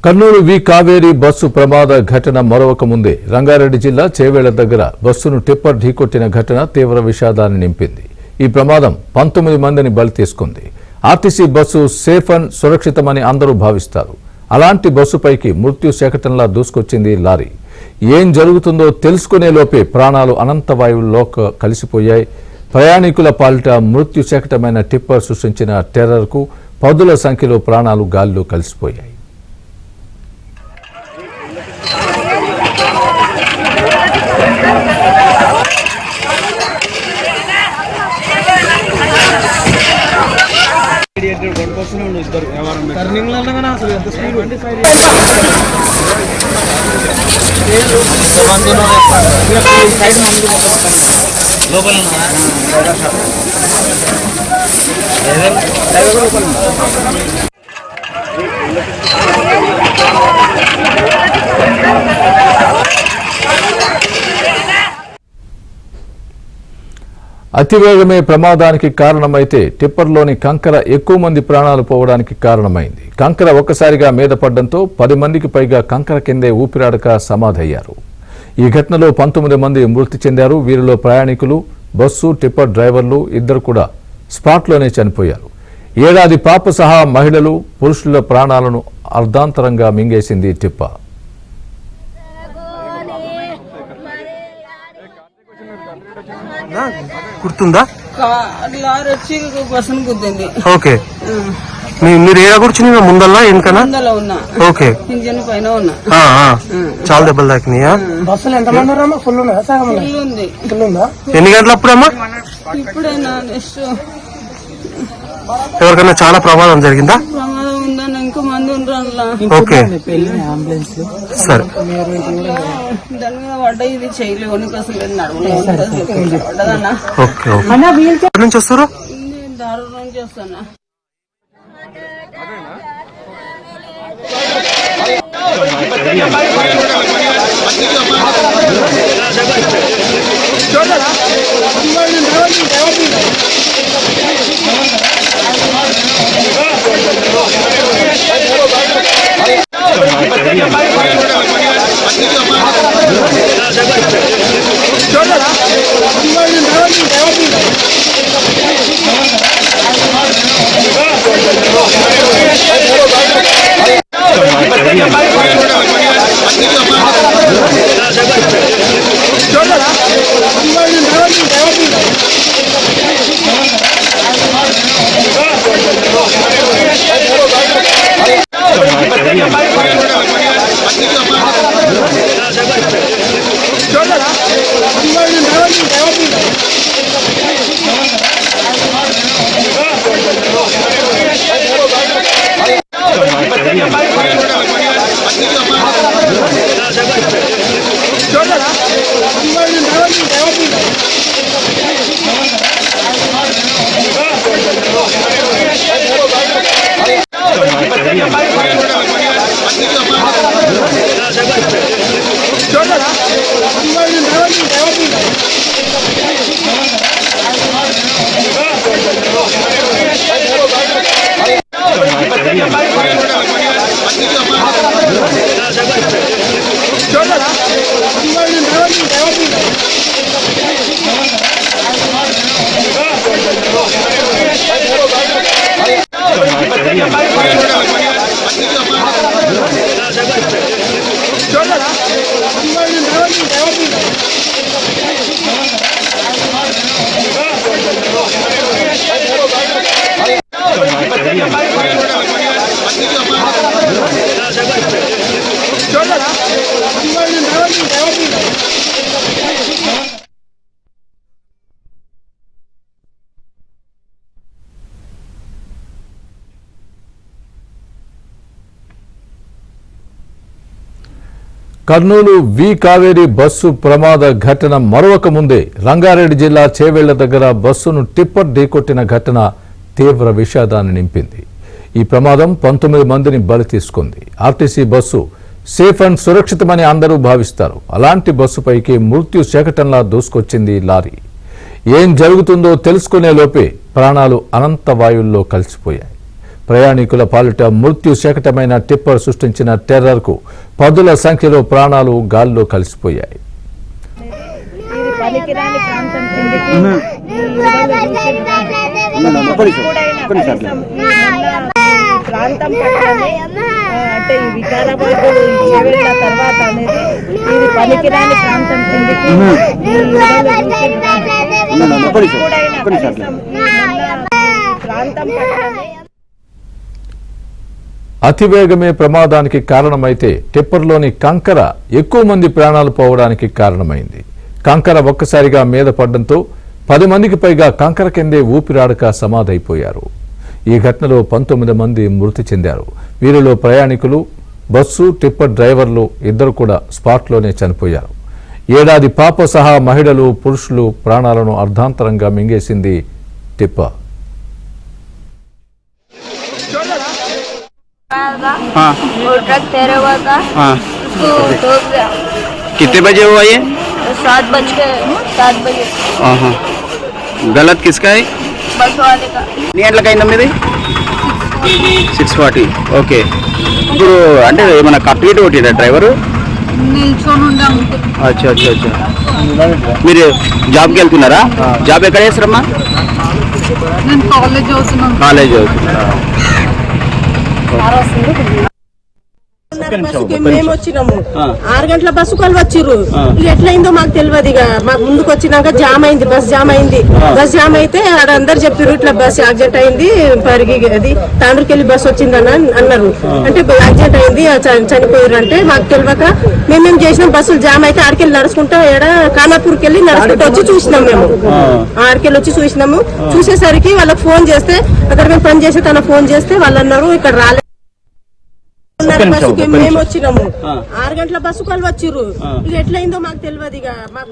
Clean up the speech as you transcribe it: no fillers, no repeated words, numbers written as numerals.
కర్నూలు వి Kaveri bus ప్రమాద ఘటన మరొక ముందే రంగారెడ్డి జిల్లా చేవేళ్ల దగ్గర బస్సును టిప్పర్ ఢీకొట్టిన ఘటన తీవ్ర విషాదాన్ని నింపింది. ఈ ప్రమాదం 19 మందిని బలి తీసుకుంది. ఆర్టీసీ బస్సు సేఫ్ అండ్ సురక్షితమని అందరూ భావిస్తారు. అలాంటి బస్సుపైకి మృత్యు శకటంలా దూసుకొచ్చింది లారీ. ఏం జరుగుతుందో తెలుసుకునే లోపే ప్రాణాలు అనంత వాయువుల్లో కలిసిపోయాయి. ప్రయాణికుల పాలిట మృత్యు శకటమైన టిప్పర్ సృష్టించిన టెర్రర్కు పదుల సంఖ్యలో ప్రాణాలు గాలిలో కలిసిపోయాయి. అతివేగమే ప్రమాదానికి కారణమైతే టిప్పర్లోని కంకర ఎక్కువ మంది ప్రాణాలు పోవడానికి కారణమైంది. కంకర ఒక్కసారిగా మీద పడడంతో 10 మందికి పైగా కంకర కిందే ఊపిరాడక సమాధయ్యారు. ఈ ఘటనలో 19 మంది మృతి చెందారు. వీరిలో ప్రయాణికులు, బస్సు టిప్పర్ డ్రైవర్లు ఇద్దరు కూడా స్పాట్లోనే చనిపోయారు. ఏడాది పాప సహా మహిళలు, పురుషుల ప్రాణాలను అర్ధాంతరంగా మింగేసింది టిప్పర్. గుర్తుందా? ఓకే, మీరు ఏడా కూర్చుని ముందల్లా వెనకనా? ఓకే, చాలా దెబ్బలు తాకినాయా? బస్సులు ఎంతమంది ఉన్నారమ్మా? ఫుల్ ఉందా? ఎన్ని గంటలు అప్పుడమ్మా? ఇప్పుడైనా ఎవరికైనా చాలా ప్రమాదం జరిగిందా? ప్రమాదం ఉందని ఇంకో మంది ఉండరు. ఓకే, సరే. దాని మీద పడ్డ ఇది చేయలేవు, అసలు నడవలేదన్నా. ఓకే, ఎక్కడి నుంచి వస్తారు? దారు నుంచి వస్తానా. కర్నూలు వి కావేరి బస్సు ప్రమాద ఘటన మరొక ముందే రంగారెడ్డి జిల్లా చేవేళ్ల దగ్గర బస్సును టిప్పర్ ఢీకొట్టిన ఘటన తీవ్ర విషాదాన్ని నింపింది. ఈ ప్రమాదం 19 మందిని బలి తీసుకుంది. ఆర్టీసీ బస్సు సేఫ్ అండ్ సురక్షితమని అందరూ భావిస్తారు. అలాంటి బస్సుపైకి మృత్యు శకటంలా దూసుకొచ్చింది లారీ. ఏం జరుగుతుందో తెలుసుకునే లోపే ప్రాణాలు అనంత వాయువుల్లో కలిసిపోయాయి. ప్రయాణికుల పాలిట మృత్యు శకటమైన టిప్పర్ సృష్టించిన టెర్రర్కు పదుల సంఖ్యలో ప్రాణాలు గాల్లో కలిసిపోయాయి. ప్రాంతం అంటే ఈ వికారాబాద్ చేవెళ్ళ తర్వాత అనేది ఇది పనికిరాని ప్రాంతం ప్రాంతం అతివేగమే ప్రమాదానికి కారణమైతే టిప్పర్లోని కంకర ఎక్కువ మంది ప్రాణాలు పోవడానికి కారణమైంది. కంకర ఒక్కసారిగా మీద పడడంతో 10 మందికి పైగా కంకర కిందే ఊపిరాడక సమాధైపోయారు. ఈ ఘటనలో 19 మంది మృతి చెందారు. వీరిలో ప్రయాణికులు, బస్సు టిప్పర్ డ్రైవర్లు ఇద్దరు కూడా స్పాట్లోనే చనిపోయారు. ఏడాది పాప సహా మహిళలు, పురుషులు ప్రాణాలను అర్ధాంతరంగా మింగేసింది టిప్పర్. और ट्रक ठहरा हुआ था उसको ठोक दिया। कितने बजे हुआ ये? 7 बजे। गलत किसका है? बस वाले का। ఎన్ని గంటలకైందమ్మా ఇది? 6:40. ఓకే. ఇప్పుడు అంటే ఏమైనా కప్లీట్ కొట్టిందా డ్రైవరు? నిల్చొని ఉండాం. అచ్చా అచ్చా అచ్చా. మీరు జాబ్కి వెళ్తున్నారా? జాబ్ ఎక్కడ చేస్తారమ్మా? నేను కాలేజ్ చదువుతున్నాను. కాలేజ్ చదువుతున్నారా? బస్సుకి మేము వచ్చినాము 6 గంటల బస్సు వాళ్ళు వచ్చిర్రు. ఇక ఎట్లయిందో మాకు తెలియదు. ఇక మాకు ముందుకు వచ్చినాక జామ్ అయింది, బస్ జామ్ అయింది. బస్ జామ్ అయితే ఆడ అందరు చెప్పారు ఇట్లా బస్ యాక్సిడెంట్ అయింది, పరిగి అది తాండ్రుకెళ్ళి బస్ వచ్చిందని అన్నారు. అంటే యాక్సిడెంట్ అయింది, చనిపోయారు అంటే మాకు తెలియక మేమేం చేసినాం, బస్సులు జామ్ అయితే ఆడికెళ్ళి నడుచుకుంటా ఖానాపూర్కి వెళ్ళి నడుచుకుంటూ వచ్చి చూసినాం. మేము ఆడికెళ్ళి వచ్చి చూసినాము. చూసేసరికి వాళ్ళకి ఫోన్ చేస్తే, అక్కడ మేము పని చేస్తే తన ఫోన్ చేస్తే వాళ్ళు అన్నారు ఇక్కడ రాలేదు. బస్సుకి మేము వచ్చినాము 6 గంటల బస్సు వాళ్ళు వచ్చిర్రు. ఇక ఎట్లయిందో మాకు తెలియదు. ఇక మాకు